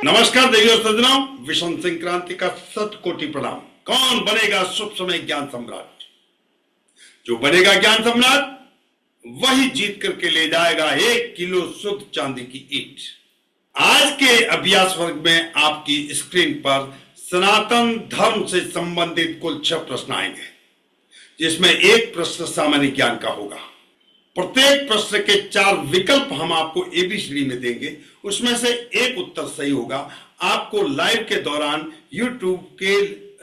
नमस्कार देवियों सज्जनों, विषम संक्रांति का शत कोटि प्रणाम। कौन बनेगा शुभ समय ज्ञान सम्राट? जो बनेगा ज्ञान सम्राट वही जीत करके ले जाएगा 1 किलो शुद्ध चांदी की ईंट। आज के अभ्यास वर्ग में आपकी स्क्रीन पर सनातन धर्म से संबंधित कुल 6 प्रश्न आएंगे, जिसमें एक प्रश्न सामान्य ज्ञान का होगा। प्रत्येक प्रश्न के 4 विकल्प हम आपको एबीसीडी में देंगे, उसमें से एक उत्तर सही होगा। आपको लाइव के दौरान यूट्यूब के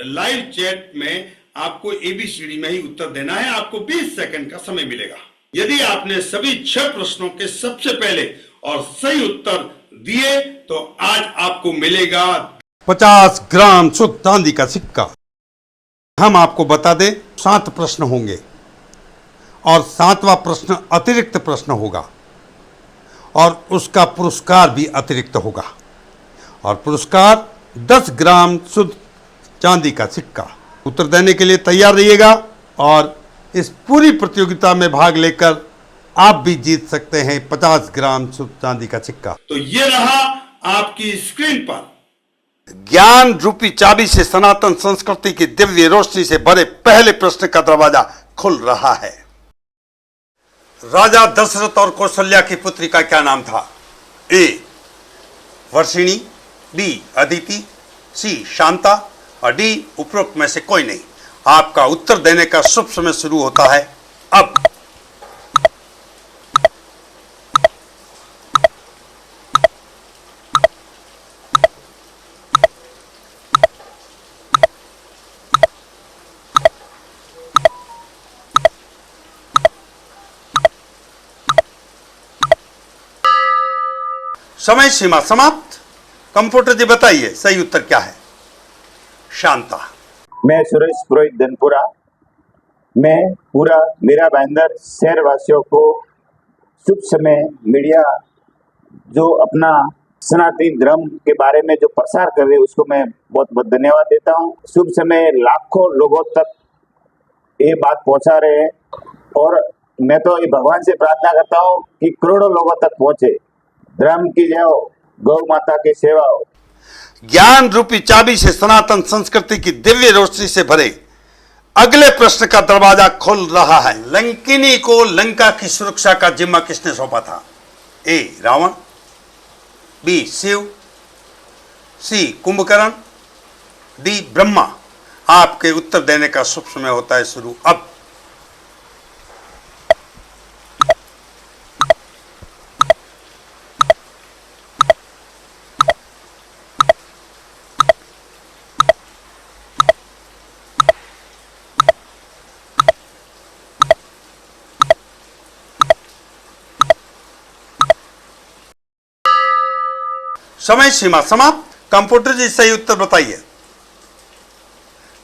लाइव चैट में आपको एबीसीडी में ही उत्तर देना है। आपको 20 सेकंड का समय मिलेगा। यदि आपने सभी 6 प्रश्नों के सबसे पहले और सही उत्तर दिए तो आज आपको मिलेगा 50 ग्राम शुद्ध चांदी का सिक्का। हम आपको बता दें 7 प्रश्न होंगे और 7वां प्रश्न अतिरिक्त प्रश्न होगा और उसका पुरस्कार भी अतिरिक्त होगा। और पुरस्कार 10 ग्राम शुद्ध चांदी का सिक्का। उत्तर देने के लिए तैयार रहिएगा और इस पूरी प्रतियोगिता में भाग लेकर आप भी जीत सकते हैं 50 ग्राम शुद्ध चांदी का सिक्का। तो ये रहा आपकी स्क्रीन पर ज्ञान रूपी चाबी से सनातन संस्कृति की दिव्य रोशनी से भरे पहले प्रश्न का दरवाजा खुल रहा है। राजा दशरथ और कौशल्या की पुत्री का क्या नाम था? ए वर्षिणी, बी अदिति, सी शांता और डी उपरोक्त में से कोई नहीं। आपका उत्तर देने का शुभ समय शुरू होता है अब। समय सीमा समाप्त। कंप्यूटर जी बताइए सही उत्तर क्या है? शांता। मैं सुरेश पुरोहित धनपुरा। मैं पूरा मेरा बंदर शहरवासियों को शुभ समय मीडिया जो अपना सनातनी धर्म के बारे में जो प्रसार कर रहे हैं उसको मैं बहुत बहुत धन्यवाद देता हूँ। शुभ समय लाखों लोगों तक ये बात पहुँचा रहे हैं और मैं तो ये भगवान से प्रार्थना करता हूँ कि करोड़ों लोगों तक पहुँचे। धर्म की जय हो, गौ माता की सेवा हो। ज्ञान रूपी चाबी से सनातन संस्कृति की दिव्य रोशनी से भरे अगले प्रश्न का दरवाजा खुल रहा है। लंकिनी को लंका की सुरक्षा का जिम्मा किसने सौंपा था? ए रावण, बी शिव, सी कुंभकर्ण, डी ब्रह्मा। आपके उत्तर देने का शुभ समय होता है शुरू अब। समय सीमा समाप्त। कंप्यूटर जी सही उत्तर बताइए।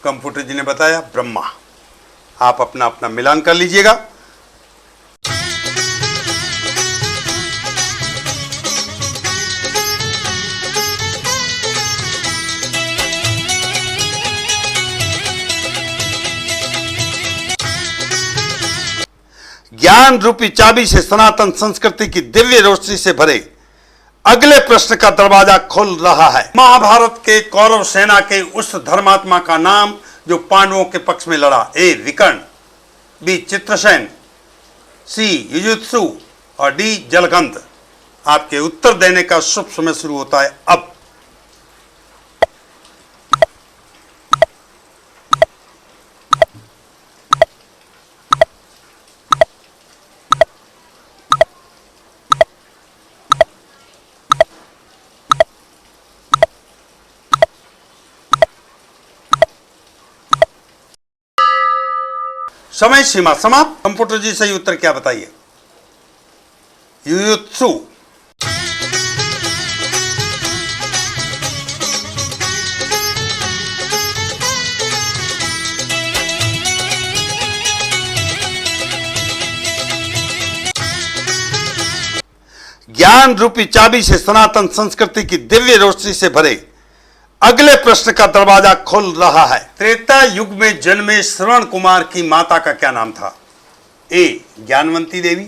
कंप्यूटर जी ने बताया ब्रह्मा। आप अपना अपना मिलान कर लीजिएगा। ज्ञान रूपी चाबी से सनातन संस्कृति की दिव्य रोशनी से भरे अगले प्रश्न का दरवाजा खुल रहा है। महाभारत के कौरव सेना के उस धर्मात्मा का नाम जो पांडवों के पक्ष में लड़ा? ए विकर्ण, बी चित्रसेन, सी युयुत्सु और डी जलगंध। आपके उत्तर देने का शुभ समय शुरू होता है अब। समय सीमा समाप्त। कंप्यूटर जी सही उत्तर क्या बताइए? युयुत्सु। ज्ञान रूपी चाबी से सनातन संस्कृति की दिव्य रोशनी से भरे अगले प्रश्न का दरवाजा खुल रहा है। त्रेता युग में जन्मे श्रवण कुमार की माता का क्या नाम था? ए ज्ञानवंती देवी,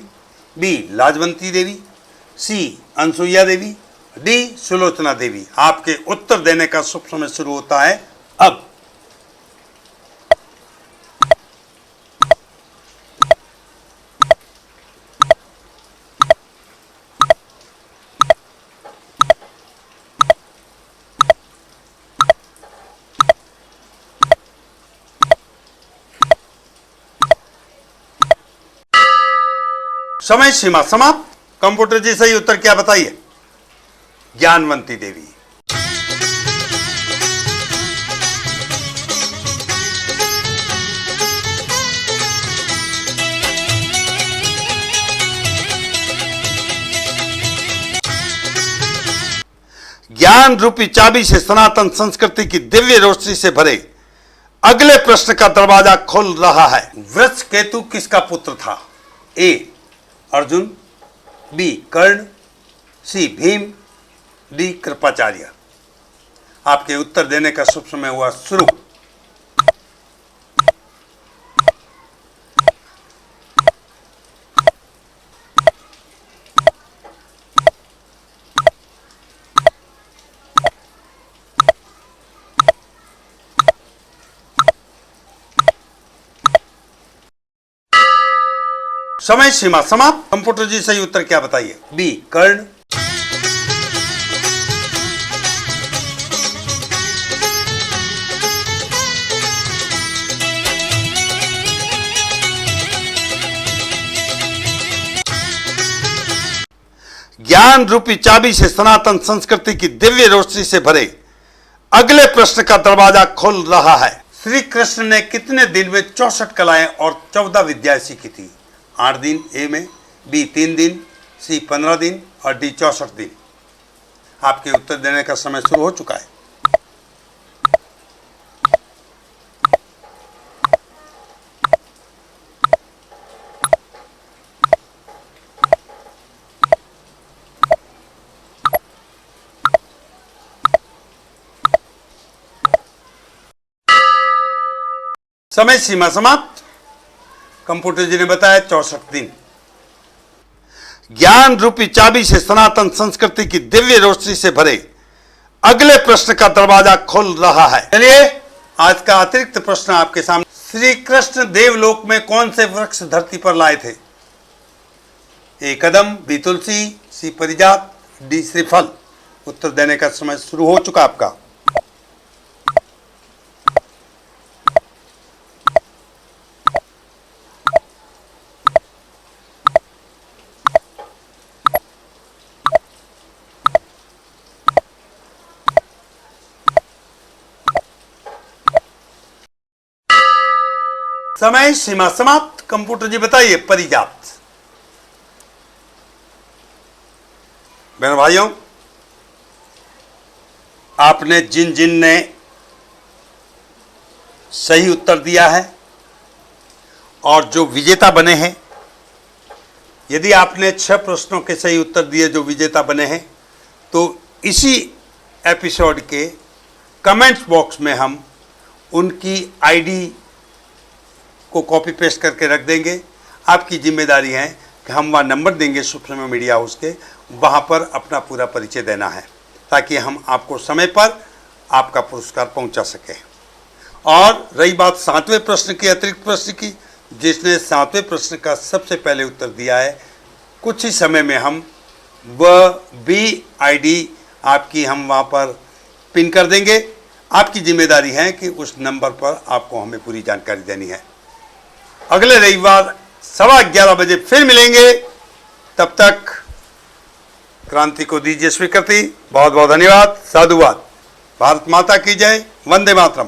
बी लाजवंती देवी, सी अनसुईया देवी डी सुलोचना देवी। आपके उत्तर देने का शुभ समय शुरू होता है अब। समय सीमा समाप्त। कंप्यूटर जी सही उत्तर क्या बताइए? ज्ञानवंती देवी। ज्ञान रूपी चाबी से सनातन संस्कृति की दिव्य रोशनी से भरे अगले प्रश्न का दरवाजा खुल रहा है। वृक्ष केतु किसका पुत्र था? ए अर्जुन, बी कर्ण, सी भीम, डी कृपाचार्य। आपके उत्तर देने का शुभ समय हुआ शुरू। समय सीमा समाप्त। कंप्यूटर जी सही उत्तर क्या बताइए? बी कर्ण। ज्ञान रूपी चाबी से सनातन संस्कृति की दिव्य रोशनी से भरे अगले प्रश्न का दरवाजा खुल रहा है। श्री कृष्ण ने कितने दिन में 64 कलाएं और 14 विद्याएं सीखी थी? 8 दिन ए में, बी 3 दिन, सी 15 दिन और डी 64 दिन। आपके उत्तर देने का समय शुरू हो चुका है। समय सीमा समाप्त। कंप्यूटर जी ने बताया 64 दिन। ज्ञान रूपी चाबी से सनातन संस्कृति की दिव्य रोशनी से भरे अगले प्रश्न का दरवाजा खुल रहा है। चलिए आज का अतिरिक्त प्रश्न आपके सामने। श्री कृष्ण देवलोक में कौन से वृक्ष धरती पर लाए थे? ए कदम, बी तुलसी, सी परिजात, डी श्रीफल। उत्तर देने का समय शुरू हो चुका आपका। समय सीमा समाप्त। कंप्यूटर जी बताइए परिजात। बहन भाइयों, आपने जिन जिन ने सही उत्तर दिया है और जो विजेता बने हैं, यदि आपने 6 प्रश्नों के सही उत्तर दिए जो विजेता बने हैं, तो इसी एपिसोड के कमेंट्स बॉक्स में हम उनकी आईडी को कॉपी पेस्ट करके रख देंगे। आपकी जिम्मेदारी है कि हम वहाँ नंबर देंगे शुभ समय मीडिया हाउस के, वहाँ पर अपना पूरा परिचय देना है ताकि हम आपको समय पर आपका पुरस्कार पहुँचा सकें। और रही बात 7वें प्रश्न की, अतिरिक्त प्रश्न की, जिसने 7वें प्रश्न का सबसे पहले उत्तर दिया है, कुछ ही समय में हम वह भी आईडी आपकी हम वहाँ पर पिन कर देंगे। आपकी जिम्मेदारी है कि उस नंबर पर आपको हमें पूरी जानकारी देनी है। अगले रविवार 11:15 बजे फिर मिलेंगे। तब तक क्रांति को दीजिए स्वीकृति। बहुत बहुत धन्यवाद। साधुवाद। भारत माता की जय। वंदे मातरम।